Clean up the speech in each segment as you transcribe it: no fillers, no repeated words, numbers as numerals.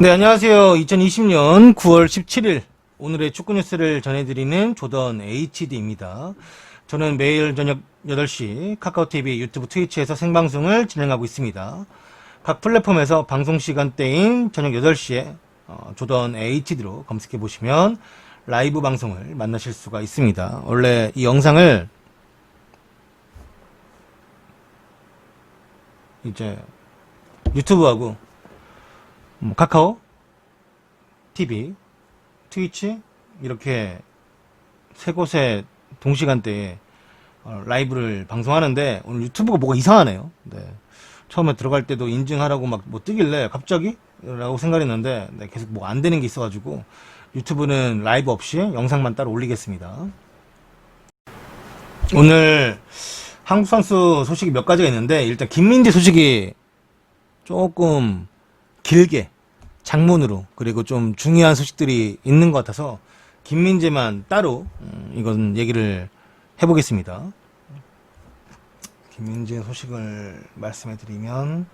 네, 안녕하세요. 2020년 9월 17일 오늘의 축구 뉴스를 전해드리는 조던 HD입니다. 저는 매일 저녁 8시 카카오TV, 유튜브, 트위치에서 생방송을 진행하고 있습니다. 각 플랫폼에서 방송 시간대인 저녁 8시에 조던 HD로 검색해 보시면 라이브 방송을 만나실 수가 있습니다. 원래 이 영상을 이제 유튜브하고 카카오, TV, 트위치 이렇게 세 곳에 동시간대에 라이브를 방송하는데 오늘 유튜브가 뭐가 이상하네요. 네. 처음에 들어갈 때도 인증하라고 막 뭐 뜨길래 갑자기? 라고 생각했는데 네, 계속 뭐 안 되는 게 있어가지고 유튜브는 라이브 없이 영상만 따로 올리겠습니다. 오늘 한국 선수 소식이 몇 가지가 있는데 일단 김민재 소식이 조금 길게 장문으로 그리고 좀 중요한 소식들이 있는 것 같아서 김민재만 따로 이건 얘기를 해보겠습니다. 김민재 소식을 말씀해 드리면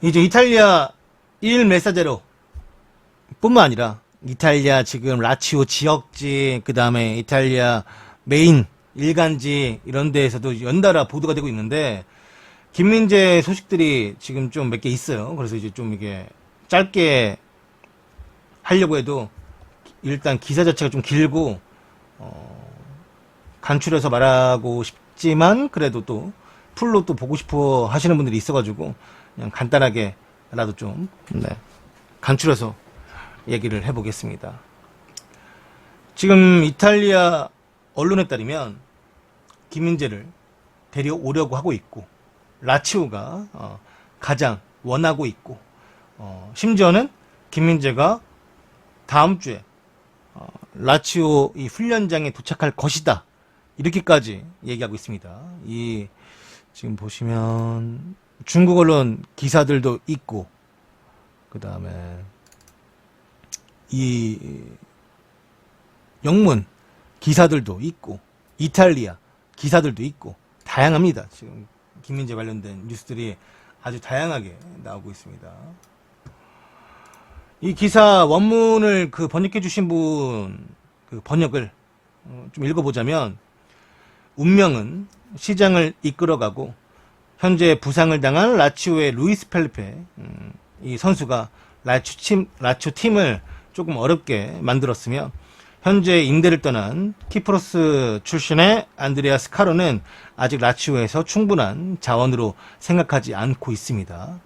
이제 이탈리아 1메사제로 뿐만 아니라 이탈리아 지금 라치오 지역지 그 다음에 이탈리아 메인 일간지 이런 데에서도 연달아 보도가 되고 있는데 김민재 소식들이 지금 좀 몇 개 있어요. 그래서 이제 좀 이게 짧게 하려고 해도 일단 기사 자체가 좀 길고 간추려서 말하고 싶지만 그래도 또 풀로 또 보고 싶어 하시는 분들이 있어가지고 그냥 간단하게라도 좀 간추려서 얘기를 해보겠습니다. 지금 이탈리아 언론에 따르면 김민재를 데려오려고 하고 있고 라치오가 가장 원하고 있고 심지어는 김민재가 다음 주에 라치오 이 훈련장에 도착할 것이다 이렇게까지 얘기하고 있습니다. 이 지금 보시면 중국 언론 기사들도 있고 그 다음에 이 영문 기사들도 있고 이탈리아 기사들도 있고 다양합니다. 지금 김민재 관련된 뉴스들이 아주 다양하게 나오고 있습니다. 이 기사 원문을 번역해 주신 분 번역을 좀 읽어보자면 운명은 시장을 이끌어가고 현재 부상을 당한 라치오의 루이스 펠리페 이 선수가 라치오 팀을 조금 어렵게 만들었으며 현재 임대를 떠난 키프로스 출신의 안드레아 스카로는 아직 라치오에서 충분한 자원으로 생각하지 않고 있습니다.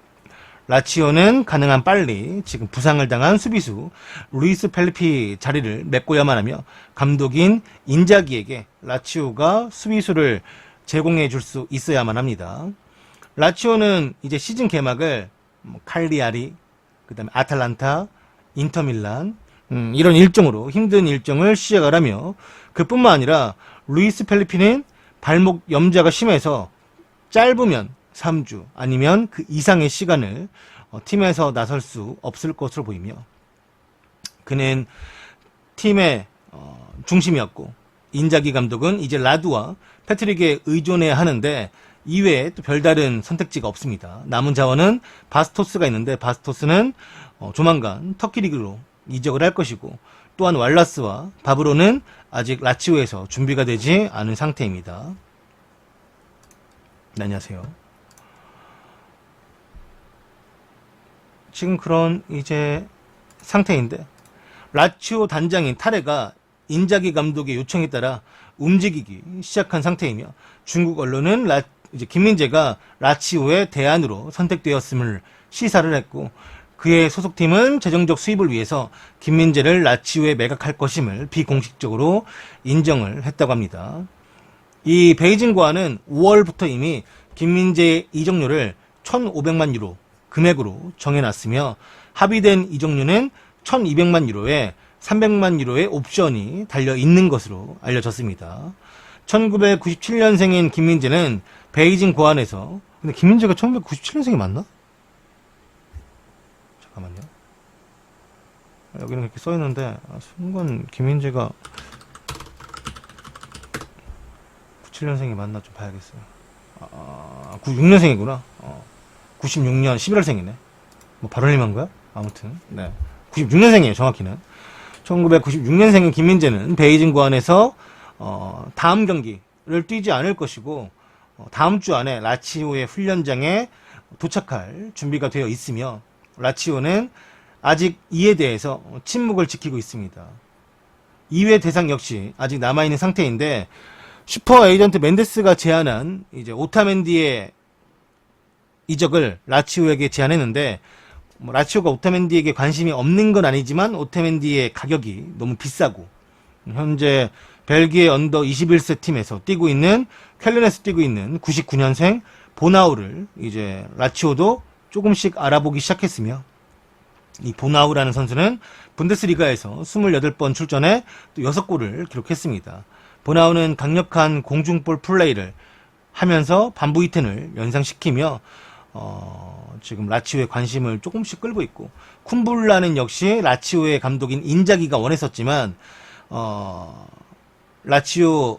라치오는 가능한 빨리 지금 부상을 당한 수비수 루이스 펠리피 자리를 메꿔야만 하며 감독인 인자기에게 라치오가 수비수를 제공해 줄 수 있어야만 합니다. 라치오는 이제 시즌 개막을 칼리아리, 그 다음에 아탈란타, 인터밀란 이런 일정으로 힘든 일정을 시작을 하며 그뿐만 아니라 루이스 펠리피는 발목 염좌가 심해서 짧으면 3주 아니면 그 이상의 시간을 팀에서 나설 수 없을 것으로 보이며 그는 팀의 중심이었고 인자기 감독은 이제 라두와 패트릭에 의존해야 하는데 이외에 또 별다른 선택지가 없습니다. 남은 자원은 바스토스가 있는데 바스토스는 조만간 터키 리그로 이적을 할 것이고 또한 왈라스와 바브로는 아직 라치오에서 준비가 되지 않은 상태입니다. 네, 안녕하세요. 지금 그런 이제 상태인데 라치오 단장인 타레가 인자기 감독의 요청에 따라 움직이기 시작한 상태이며 중국 언론은 이제 김민재가 라치오의 대안으로 선택되었음을 시사를 했고 그의 소속팀은 재정적 수입을 위해서 김민재를 라치오에 매각할 것임을 비공식적으로 인정을 했다고 합니다. 이 베이징 고안은 5월부터 이미 김민재의 이적료를 1,500만 유로 금액으로 정해놨으며 합의된 이적료는 1,200만 유로에 300만 유로의 옵션이 달려 있는 것으로 알려졌습니다. 1997년생인 김민재는 베이징 고안에서 근데 김민재가 1997년생이 맞나? 잠깐만요. 여기는 이렇게 써있는데 순간 김민재가 97년생이 맞나 좀 봐야겠어요. 96년생이구나. 96년 11월생이네. 뭐 발언림한 거야? 아무튼, 네. 96년생이에요, 정확히는. 1996년생인 김민재는 베이징 고안에서, 다음 경기를 뛰지 않을 것이고, 다음 주 안에 라치오의 훈련장에 도착할 준비가 되어 있으며, 라치오는 아직 이에 대해서 침묵을 지키고 있습니다. 이외 대상 역시 아직 남아있는 상태인데, 슈퍼 에이전트 멘데스가 제안한 이제 오타멘디의 이적을 라치오에게 제안했는데, 라치오가 오타멘디에게 관심이 없는 건 아니지만 오타멘디의 가격이 너무 비싸고, 현재 벨기에 언더 21세 팀에서 뛰고 있는, 켈른에서 뛰고 있는 99년생 보나우를 이제 라치오도 조금씩 알아보기 시작했으며, 이 보나우라는 선수는 분데스리가에서 28번 출전해 또 6골을 기록했습니다. 보나우는 강력한 공중볼 플레이를 하면서 반부이텐을 연상시키며 지금 라치오의 관심을 조금씩 끌고 있고, 쿰불라는 역시 라치오의 감독인 인자기가 원했었지만 라치오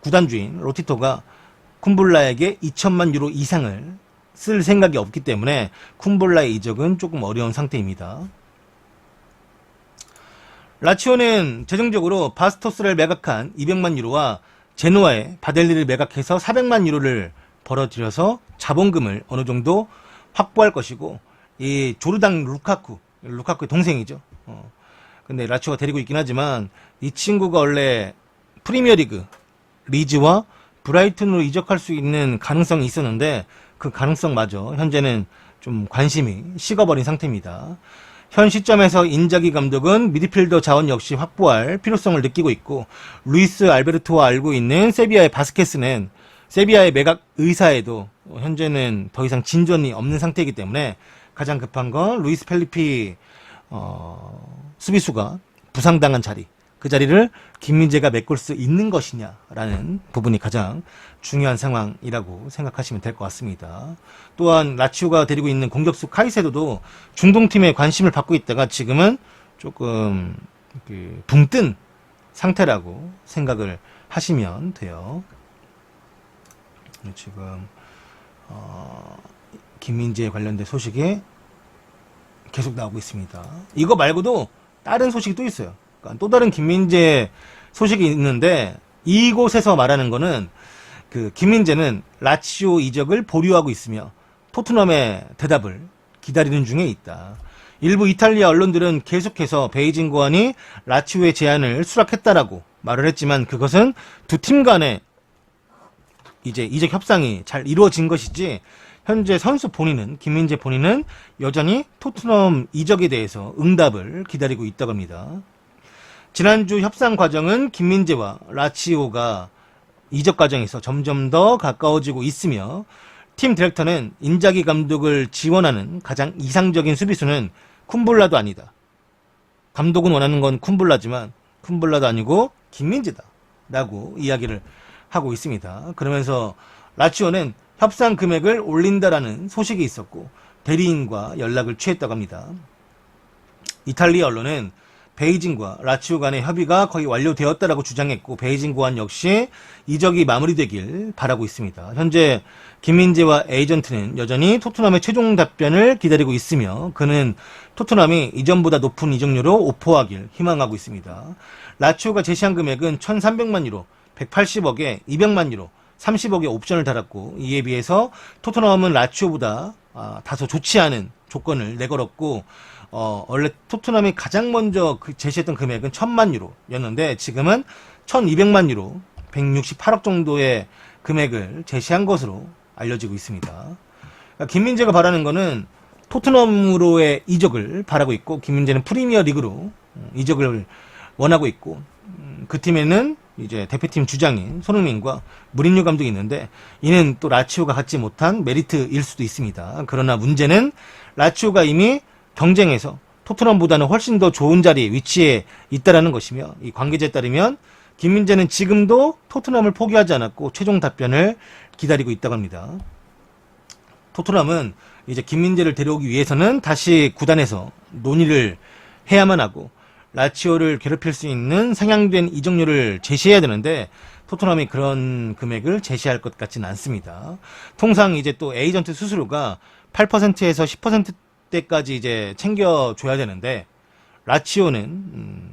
구단주인 로티토가 쿰불라에게 2천만 유로 이상을 쓸 생각이 없기 때문에 쿰불라의 이적은 조금 어려운 상태입니다. 라치오는 재정적으로 바스토스를 매각한 200만 유로와 제노아의 바델리를 매각해서 400만 유로를 벌어들여서 자본금을 어느 정도 확보할 것이고, 이 조르당 루카쿠의 동생이죠. 근데 라치오가 데리고 있긴 하지만 이 친구가 원래 프리미어리그 리즈와 브라이튼으로 이적할 수 있는 가능성이 있었는데 그 가능성마저 현재는 좀 관심이 식어버린 상태입니다. 현 시점에서 인자기 감독은 미드필더 자원 역시 확보할 필요성을 느끼고 있고, 루이스 알베르토와 알고 있는 세비야의 바스케스는 세비야의 매각 의사에도 현재는 더 이상 진전이 없는 상태이기 때문에 가장 급한 건 루이스 펠리피 수비수가 부상당한 자리, 그 자리를 김민재가 메꿀 수 있는 것이냐라는 부분이 가장 중요한 상황이라고 생각하시면 될 것 같습니다. 또한 라치오가 데리고 있는 공격수 카이세도도 중동팀에 관심을 받고 있다가 지금은 조금 붕 뜬 상태라고 생각을 하시면 돼요. 지금 김민재에 관련된 소식이 계속 나오고 있습니다. 이거 말고도 다른 소식이 또 있어요. 그러니까 또 다른 김민재 소식이 있는데, 이곳에서 말하는 거는 김민재는 라치오 이적을 보류하고 있으며 토트넘의 대답을 기다리는 중에 있다. 일부 이탈리아 언론들은 계속해서 베이징 고안이 라치오의 제안을 수락했다라고 말을 했지만, 그것은 두 팀 간의 이제 이적 협상이 잘 이루어진 것이지, 현재 선수 본인은, 김민재 본인은 여전히 토트넘 이적에 대해서 응답을 기다리고 있다고 합니다. 지난주 협상 과정은 김민재와 라치오가 이적 과정에서 점점 더 가까워지고 있으며, 팀 디렉터는 인자기 감독을 지원하는 가장 이상적인 수비수는 쿰불라도 아니다. 감독은 원하는 건 쿰불라지만 쿰불라도 아니고 김민재다 라고 이야기를 하고 있습니다. 그러면서 라치오는 협상 금액을 올린다라는 소식이 있었고 대리인과 연락을 취했다고 합니다. 이탈리아 언론은 베이징과 라치오 간의 협의가 거의 완료되었다라고 주장했고, 베이징 고안 역시 이적이 마무리되길 바라고 있습니다. 현재 김민재와 에이전트는 여전히 토트넘의 최종 답변을 기다리고 있으며, 그는 토트넘이 이전보다 높은 이적료로 오퍼하길 희망하고 있습니다. 라치오가 제시한 금액은 1,300만 유로, 180억에 200만 유로, 30억의 옵션을 달았고, 이에 비해서 토트넘은 라치오보다 다소 좋지 않은 조건을 내걸었고, 원래 토트넘이 가장 먼저 제시했던 금액은 1,000만 유로였는데 지금은 1,200만 유로, 168억 정도의 금액을 제시한 것으로 알려지고 있습니다. 그러니까 김민재가 바라는 거는 토트넘으로의 이적을 바라고 있고, 김민재는 프리미어 리그로 이적을 원하고 있고, 그 팀에는 이제 대표팀 주장인 손흥민과 무리뉴 감독이 있는데, 이는 또 라치오가 갖지 못한 메리트일 수도 있습니다. 그러나 문제는 라치오가 이미 경쟁에서 토트넘보다는 훨씬 더 좋은 자리에 위치해 있다라는 것이며, 이 관계자에 따르면 김민재는 지금도 토트넘을 포기하지 않았고 최종 답변을 기다리고 있다고 합니다. 토트넘은 이제 김민재를 데려오기 위해서는 다시 구단에서 논의를 해야만 하고, 라치오를 괴롭힐 수 있는 상향된 이적료를 제시해야 되는데 토트넘이 그런 금액을 제시할 것 같지는 않습니다. 통상 이제 또 에이전트 수수료가 8%에서 때까지 이제 챙겨줘야 되는데 라치오는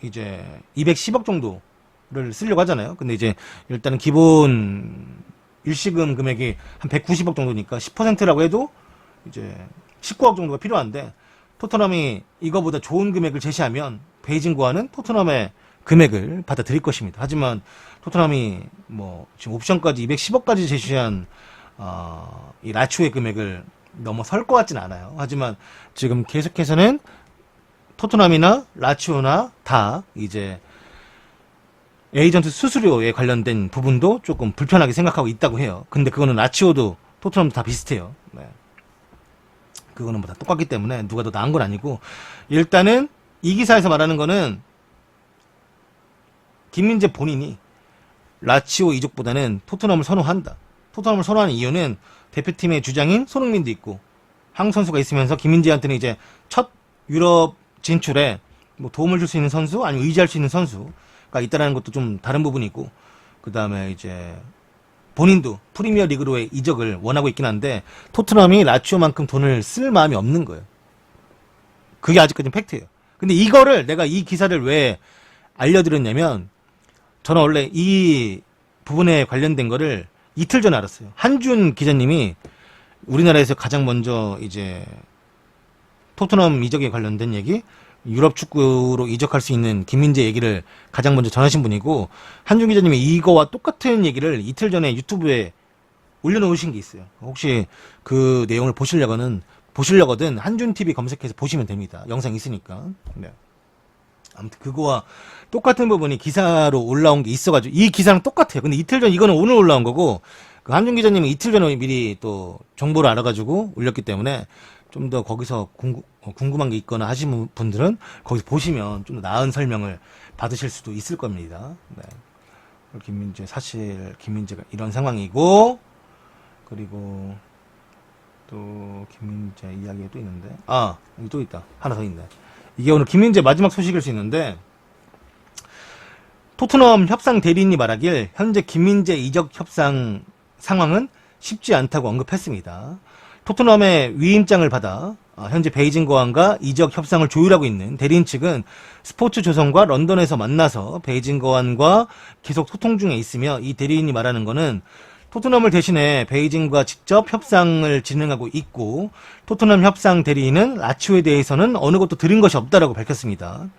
이제 210억 정도를 쓰려고 하잖아요. 근데 이제 일단은 기본 일시금 금액이 한 190억 정도니까 10%라고 해도 이제 19억 정도가 필요한데 토트넘이 이거보다 좋은 금액을 제시하면 베이징 고아는 토트넘의 금액을 받아들일 것입니다. 하지만 토트넘이 뭐 지금 옵션까지 210억까지 제시한 이 라치오의 금액을 넘어설 것 같진 않아요. 하지만 지금 계속해서는 토트넘이나 라치오나 다 이제 에이전트 수수료에 관련된 부분도 조금 불편하게 생각하고 있다고 해요. 근데 그거는 라치오도 토트넘도 다 비슷해요. 네. 그거는 뭐 다 똑같기 때문에 누가 더 나은 건 아니고 일단은 이 기사에서 말하는 거는 김민재 본인이 라치오 이적보다는 토트넘을 선호한다. 토트넘을 선호하는 이유는 대표팀의 주장인 손흥민도 있고 한국 선수가 있으면서 김민재한테는 이제 첫 유럽 진출에 뭐 도움을 줄 수 있는 선수 아니면 의지할 수 있는 선수가 있다라는 것도 좀 다른 부분이 있고 그 다음에 이제 본인도 프리미어 리그로의 이적을 원하고 있긴 한데 토트넘이 라치오만큼 돈을 쓸 마음이 없는 거예요. 그게 아직까지는 팩트예요. 근데 이거를 내가 이 기사를 왜 알려드렸냐면 저는 원래 이 부분에 관련된 거를 이틀 전에 알았어요. 한준 기자님이 우리나라에서 가장 먼저 이제 토트넘 이적에 관련된 얘기, 유럽 축구로 이적할 수 있는 김민재 얘기를 가장 먼저 전하신 분이고 한준 기자님이 이거와 똑같은 얘기를 이틀 전에 유튜브에 올려놓으신 게 있어요. 혹시 그 내용을 보시려거든 한준 TV 검색해서 보시면 됩니다. 영상 있으니까. 네. 아무튼 그거와 똑같은 부분이 기사로 올라온 게 있어가지고 이 기사랑 똑같아요. 근데 이틀 전 이거는 오늘 올라온 거고 그 한준 기자님이 이틀 전에 미리 또 정보를 알아가지고 올렸기 때문에 좀 더 거기서 궁금한 게 있거나 하시는 분들은 거기서 보시면 좀 더 나은 설명을 받으실 수도 있을 겁니다. 네. 김민재 사실 김민재가 이런 상황이고 그리고 또 김민재 이야기가 또 있는데 여기 또 있다. 하나 더 있네. 이게 오늘 김민재 마지막 소식일 수 있는데 토트넘 협상 대리인이 말하길 현재 김민재 이적 협상 상황은 쉽지 않다고 언급했습니다. 토트넘의 위임장을 받아 현재 베이징 거안과 이적 협상을 조율하고 있는 대리인 측은 스포츠 조선과 런던에서 만나서 베이징 거안과 계속 소통 중에 있으며 이 대리인이 말하는 거는 토트넘을 대신해 베이징과 직접 협상을 진행하고 있고 토트넘 협상 대리인은 라치오에 대해서는 어느 것도 들은 것이 없다라고 밝혔습니다.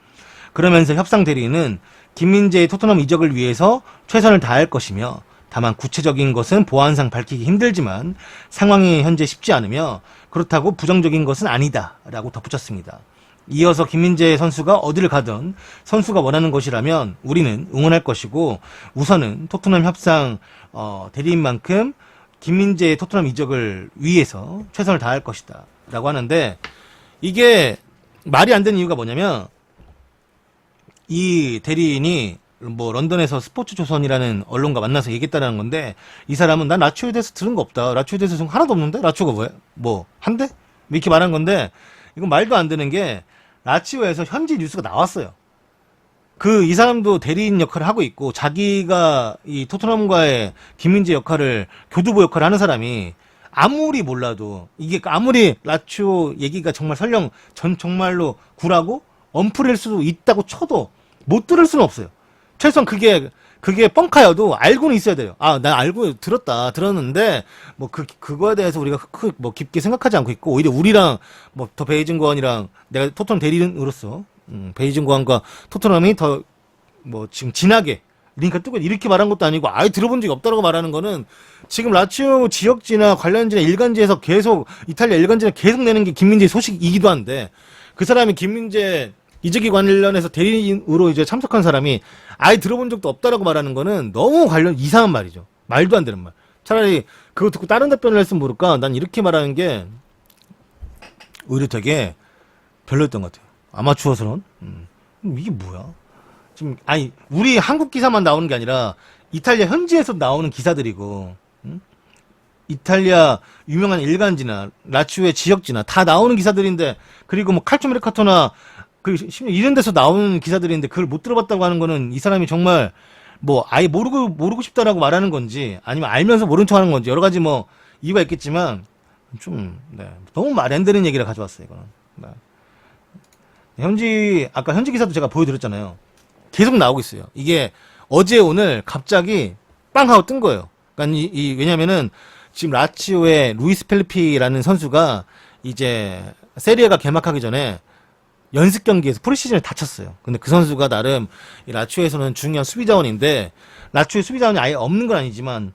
그러면서 협상 대리인은 김민재의 토트넘 이적을 위해서 최선을 다할 것이며 다만 구체적인 것은 보안상 밝히기 힘들지만 상황이 현재 쉽지 않으며 그렇다고 부정적인 것은 아니다라고 덧붙였습니다. 이어서 김민재 선수가 어디를 가든 선수가 원하는 것이라면 우리는 응원할 것이고 우선은 토트넘 협상 대리인만큼 김민재의 토트넘 이적을 위해서 최선을 다할 것이다 라고 하는데 이게 말이 안 되는 이유가 뭐냐면 이 대리인이 뭐 런던에서 스포츠조선이라는 언론과 만나서 얘기했다는 건데 이 사람은 난 라치오에 대해서 들은 거 없다. 라치오에 대해서 지금 하나도 없는데? 라치오가 뭐야? 뭐 한대? 이렇게 말한 건데 이건 말도 안 되는 게 라치오에서 현지 뉴스가 나왔어요. 이 사람도 대리인 역할을 하고 있고 자기가 이 토트넘과의 김민재 역할을 교두보 역할을 하는 사람이 아무리 몰라도 이게 아무리 라치오 얘기가 정말 설령 정말로 굴하고 엄플일 수도 있다고 쳐도 못 들을 수는 없어요. 최소한 그게 뻥카여도 알고는 있어야 돼요. 나 알고 들었는데 뭐 그거에 대해서 우리가 뭐 깊게 생각하지 않고 있고 오히려 우리랑 뭐 더 베이징 고안이랑 내가 토트넘 대리인으로서 베이징 고안과 토트넘이 더 뭐 지금 진하게 링크가 뜨고 이렇게 말한 것도 아니고 아예 들어본 적이 없다라고 말하는 거는 지금 라치오 지역지나 관련지나 일간지에서 계속 이탈리아 일간지나 계속 내는 게 김민재 소식이기도 한데 그 사람이 김민재 이적이 관련해서 대리인으로 이제 참석한 사람이 아예 들어본 적도 없다라고 말하는 거는 너무 이상한 말이죠. 말도 안 되는 말. 차라리 그거 듣고 다른 답변을 했으면 모를까. 난 이렇게 말하는 게 오히려 되게 별로였던 것 같아요. 아마추어스러운. 이게 뭐야? 지금 우리 한국 기사만 나오는 게 아니라 이탈리아 현지에서 나오는 기사들이고 이탈리아 유명한 일간지나 라치오의 지역지나 다 나오는 기사들인데 그리고 뭐 칼초 메르카토나 이런 데서 나오는 기사들인데 그걸 못 들어봤다고 하는 거는 이 사람이 정말 뭐 아예 모르고 싶다라고 말하는 건지 아니면 알면서 모른 척 하는 건지 여러 가지 뭐 이유가 있겠지만 너무 말이 안 되는 얘기를 가져왔어요, 이거는. 아까 현지 기사도 제가 보여드렸잖아요. 계속 나오고 있어요. 이게 어제 오늘 갑자기 빵 하고 뜬 거예요. 그러니까 왜냐면은 지금 라치오의 루이스 펠리피라는 선수가 이제 세리에가 개막하기 전에 연습 경기에서 프리시즌을 다쳤어요. 근데 그 선수가 나름 이 라치오에서는 중요한 수비 자원인데 라치오의 수비 자원이 아예 없는 건 아니지만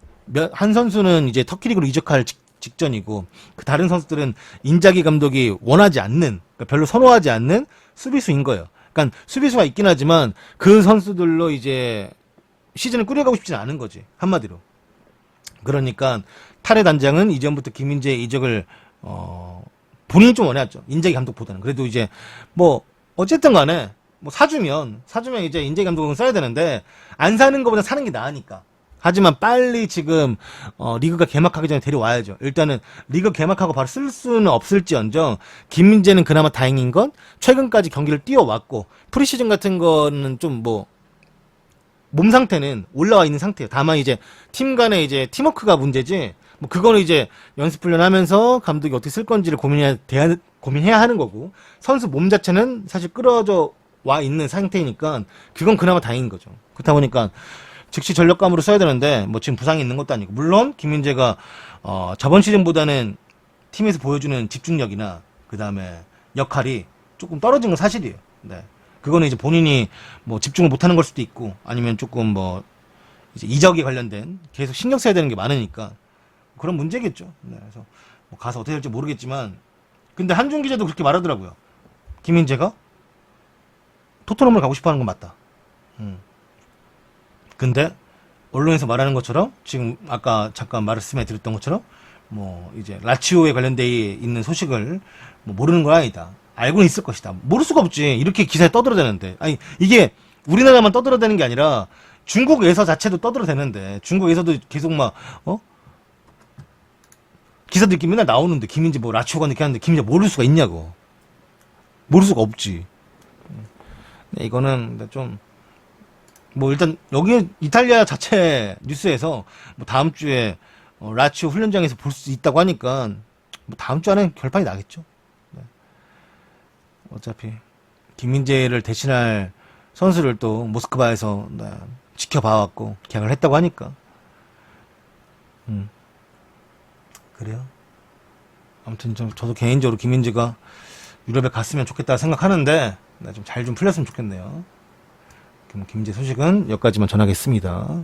한 선수는 이제 터키 리그로 이적할 직전이고 그 다른 선수들은 인자기 감독이 원하지 않는 그러니까 별로 선호하지 않는 수비수인 거예요. 그러니까 수비수가 있긴 하지만 그 선수들로 이제 시즌을 꾸려가고 싶지는 않은 거지 한마디로. 그러니까 탈의 단장은 이전부터 김민재의 이적을 본인이 좀 원해왔죠. 인자기 감독보다는. 그래도 이제 뭐 어쨌든 간에 뭐 사주면 이제 인자기 감독은 써야 되는데 안 사는 것보다 사는 게 나으니까. 하지만 빨리 지금 리그가 개막하기 전에 데려와야죠. 일단은 리그 개막하고 바로 쓸 수는 없을지언정 김민재는 그나마 다행인 건 최근까지 경기를 뛰어왔고 프리시즌 같은 거는 좀 뭐 몸 상태는 올라와 있는 상태예요. 다만 이제 팀 간의 이제 팀워크가 문제지. 뭐 그거는 이제 연습 훈련하면서 감독이 어떻게 쓸 건지를 고민해야 하는 거고 선수 몸 자체는 사실 끌어져 와 있는 상태이니까 그건 그나마 다행인 거죠. 그렇다 보니까 즉시 전력감으로 써야 되는데 뭐 지금 부상이 있는 것도 아니고 물론 김민재가 저번 시즌보다는 팀에서 보여주는 집중력이나 그 다음에 역할이 조금 떨어진 건 사실이에요. 네. 그거는 이제 본인이 뭐 집중을 못하는 걸 수도 있고 아니면 조금 뭐 이제 이적에 관련된 계속 신경 써야 되는 게 많으니까 그런 문제겠죠. 네. 그래서 뭐 가서 어떻게 될지 모르겠지만 근데 한준 기자도 그렇게 말하더라고요. 김민재가 토트넘을 가고 싶어하는 건 맞다. 근데 언론에서 말하는 것처럼 지금 아까 잠깐 말씀해 드렸던 것처럼 뭐 이제 라치오에 관련돼 있는 소식을 뭐 모르는 건 아니다. 알고는 있을 것이다. 모를 수가 없지. 이렇게 기사에 떠들어대는데. 아니 이게 우리나라만 떠들어대는 게 아니라 중국에서 자체도 떠들어대는데 중국에서도 계속 막 기사들끼리 맨날 나오는데 김민재 뭐 라치오가 이렇게 하는데 김민재 모를 수가 있냐고. 모를 수가 없지. 네, 이거는 좀 뭐 일단 여기 이탈리아 자체 뉴스에서 뭐 다음 주에 라치오 훈련장에서 볼 수 있다고 하니까 뭐 다음 주 안에 결판이 나겠죠. 네. 어차피 김민재를 대신할 선수를 또 모스크바에서 지켜봐왔고 계약을 했다고 하니까 그래요. 아무튼 저도 개인적으로 김민재가 유럽에 갔으면 좋겠다 생각하는데 좀 잘 좀 풀렸으면 좋겠네요. 그럼 김민재 소식은 여기까지만 전하겠습니다.